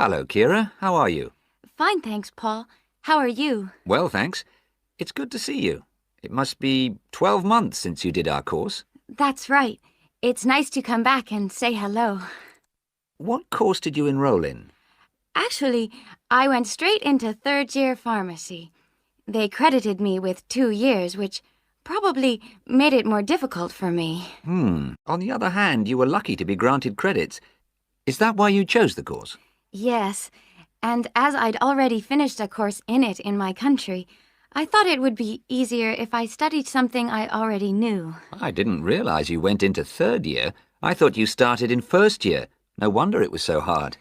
Hello, Kira. How are you? Fine, thanks, Paul. How are you? Well, thanks. It's good to see you. It must be 12 months since you did our course. That's right. It's nice to come back and say hello. What course did you enroll in? Actually, I went straight into third-year pharmacy. They credited me with 2 years, which probably made it more difficult for me. On the other hand, you were lucky to be granted credits. Is that why you chose the course? Yes, and as I'd already finished a course in it in my country, I thought it would be easier if I studied something I already knew. I didn't realize you went into third year. I thought you started in first year. No wonder it was so hard.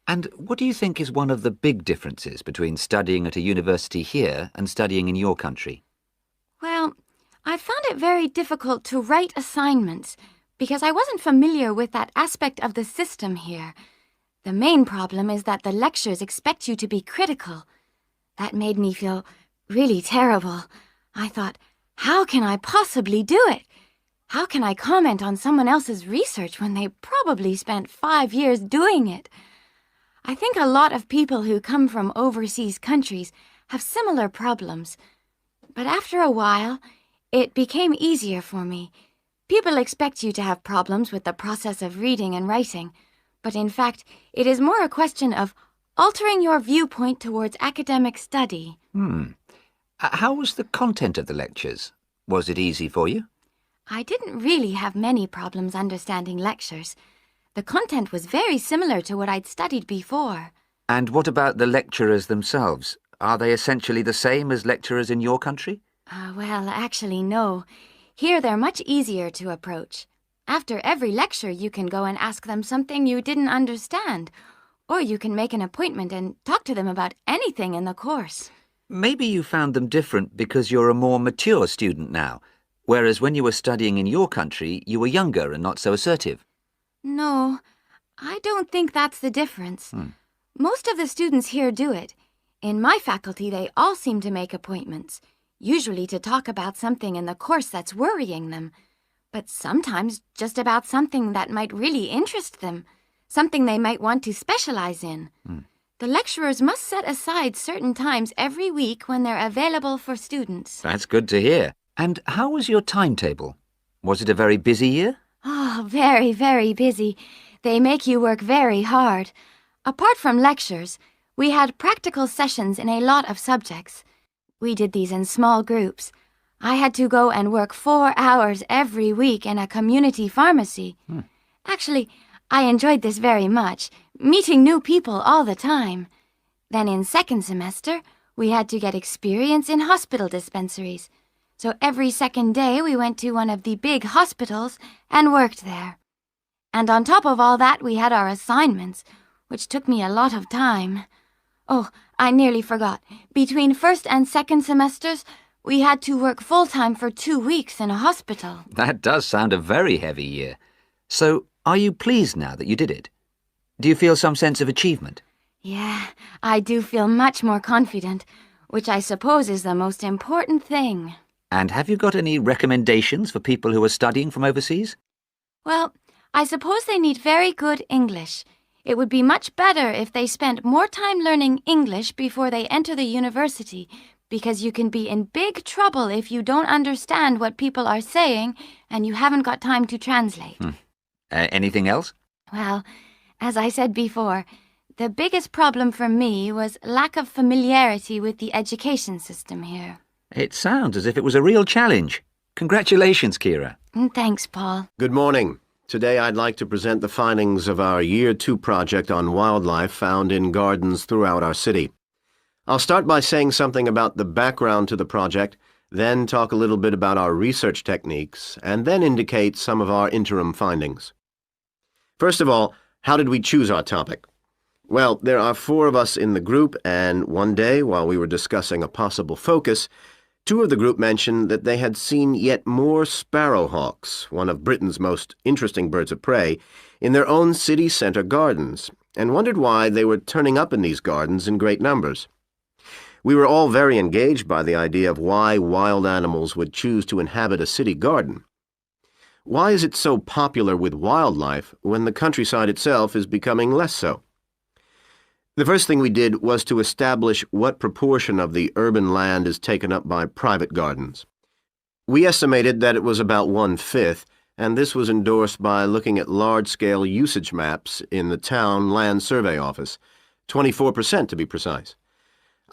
And what do you think is one of the big differences between studying at a university here and studying in your country? Well, I found it very difficult to write assignments because I wasn't familiar with that aspect of the system here. The main problem is that the lectures expect you to be critical. That made me feel really terrible. I thought, how can I possibly do it? How can I comment on someone else's research when they probably spent 5 years doing it? I think a lot of people who come from overseas countries have similar problems. But after a while, it became easier for me. People expect you to have problems with the process of reading and writing, but in fact, it is more a question of altering your viewpoint towards academic study. How was the content of the lectures? Was it easy for you? I didn't really have many problems understanding lectures. The content was very similar to what I'd studied before. And what about the lecturers themselves? Are they essentially the same as lecturers in your country? Well, actually, no. Here they're much easier to approach. After every lecture, you can go and ask them something you didn't understand, or you can make an appointment and talk to them about anything in the course. Maybe you found them different because you're a more mature student now, whereas when you were studying in your country, you were younger and not so assertive. No, I don't think that's the difference. Most of the students here do it. In my faculty, they all seem to make appointments, usually to talk about something in the course that's worrying them, but sometimes just about something that might really interest them, something they might want to specialize in. The lecturers must set aside certain times every week when they're available for students. That's good to hear. And how was your timetable? Was it a very busy year? Oh, very, very busy. They make you work very hard. Apart from lectures, we had practical sessions in a lot of subjects. We did these in small groups. I had to go and work 4 hours every week in a community pharmacy. Actually, I enjoyed this very much, meeting new people all the time. Then in second semester, we had to get experience in hospital dispensaries. So every second day we went to one of the big hospitals and worked there. And on top of all that, we had our assignments, which took me a lot of time. Oh, I nearly forgot. Between first and second semesters, we had to work full-time for 2 weeks in a hospital. That does sound a very heavy year. So, are you pleased now that you did it? Do you feel some sense of achievement? Yeah, I do feel much more confident, which I suppose is the most important thing. And have you got any recommendations for people who are studying from overseas? Well, I suppose they need very good English. It would be much better if they spent more time learning English before they enter the university, because you can be in big trouble if you don't understand what people are saying and you haven't got time to translate. Anything else? Well, as I said before, the biggest problem for me was lack of familiarity with the education system here. It sounds as if it was a real challenge. Congratulations, Kira. Thanks, Paul. Good morning. Today I'd like to present the findings of our Year 2 project on wildlife found in gardens throughout our city. I'll start by saying something about the background to the project, then talk a little bit about our research techniques, and then indicate some of our interim findings. First of all, how did we choose our topic? Well, there are 4 of us in the group, and one day, while we were discussing a possible focus, 2 of the group mentioned that they had seen yet more sparrowhawks, one of Britain's most interesting birds of prey, in their own city centre gardens, and wondered why they were turning up in these gardens in great numbers. We were all very engaged by the idea of why wild animals would choose to inhabit a city garden. Why is it so popular with wildlife when the countryside itself is becoming less so? The first thing we did was to establish what proportion of the urban land is taken up by private gardens. We estimated that it was about 1/5, and this was endorsed by looking at large-scale usage maps in the town land survey office, 24% to be precise.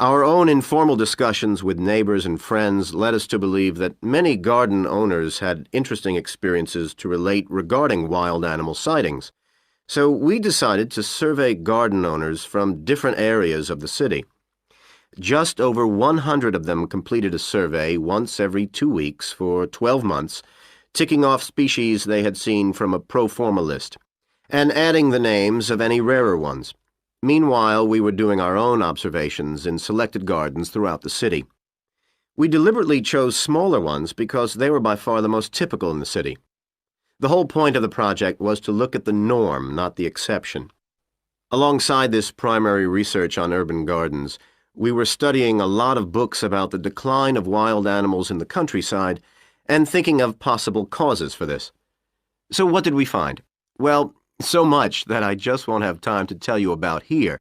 Our own informal discussions with neighbors and friends led us to believe that many garden owners had interesting experiences to relate regarding wild animal sightings. So we decided to survey garden owners from different areas of the city. Just over 100 of them completed a survey once every 2 weeks for 12 months, ticking off species they had seen from a pro forma list, and adding the names of any rarer ones. Meanwhile, we were doing our own observations in selected gardens throughout the city. We deliberately chose smaller ones because they were by far the most typical in the city. The whole point of the project was to look at the norm, not the exception. Alongside this primary research on urban gardens, we were studying a lot of books about the decline of wild animals in the countryside and thinking of possible causes for this. So what did we find? Well, so much that I just won't have time to tell you about here.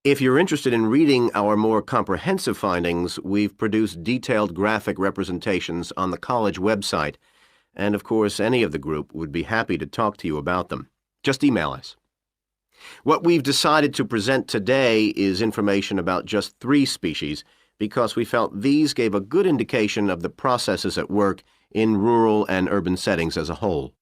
If you're interested in reading our more comprehensive findings, we've produced detailed graphic representations on the college website, and of course any of the group would be happy to talk to you about them. Just email us. What we've decided to present today is information about just 3 species because we felt these gave a good indication of the processes at work in rural and urban settings as a whole.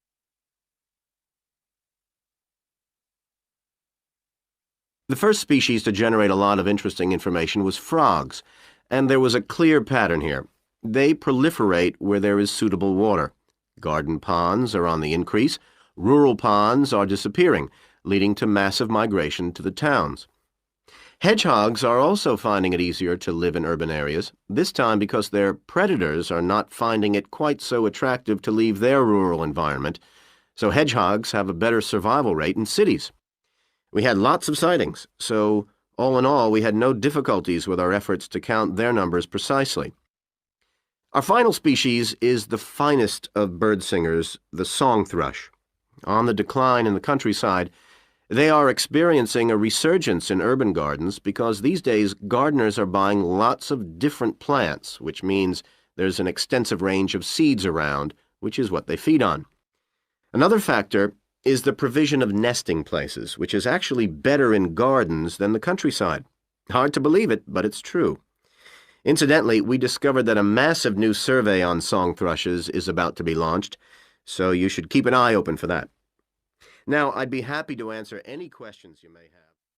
The first species to generate a lot of interesting information was frogs, and there was a clear pattern here. They proliferate where there is suitable water. Garden ponds are on the increase, rural ponds are disappearing, leading to massive migration to the towns. Hedgehogs are also finding it easier to live in urban areas, this time because their predators are not finding it quite so attractive to leave their rural environment, so hedgehogs have a better survival rate in cities. We had lots of sightings, so all in all, we had no difficulties with our efforts to count their numbers precisely. Our final species is the finest of bird singers, the song thrush. On the decline in the countryside, they are experiencing a resurgence in urban gardens because these days gardeners are buying lots of different plants, which means there's an extensive range of seeds around, which is what they feed on. Another factor is the provision of nesting places, which is actually better in gardens than the countryside. Hard to believe it, but it's true. Incidentally, we discovered that a massive new survey on song thrushes is about to be launched, so you should keep an eye open for that. Now, I'd be happy to answer any questions you may have.